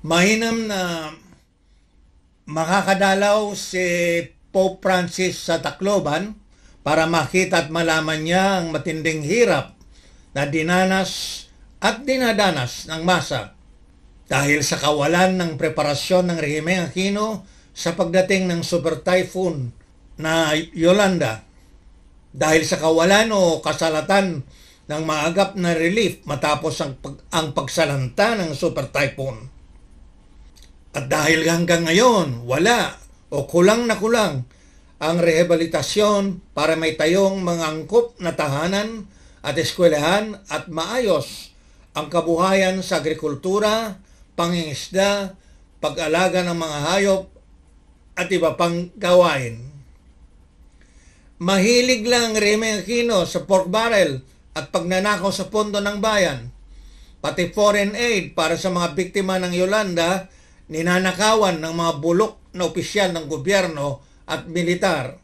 Mainam na makakadalaw si Pope Francis sa Tacloban para makita at malaman niya ang matinding hirap na dinanas at dinadanas ng masa dahil sa kawalan ng preparasyon ng rehimeng Aquino sa pagdating ng super typhoon na Yolanda, dahil sa kawalan o kasalatan ng maagap na relief matapos ang pagsalanta ng super typhoon. At dahil hanggang ngayon, wala o kulang na kulang ang rehabilitasyon para may tayong mga angkop na tahanan at eskwelahan at maayos ang kabuhayan sa agrikultura, pangingisda, pag-alaga ng mga hayop at iba pang gawain. Mahilig lang Rehimeng Aquino sa pork barrel at pagnanakaw sa pondo ng bayan. Pati foreign aid para sa mga biktima ng Yolanda, ninanakawan ng mga bulok na opisyal ng gobyerno at militar.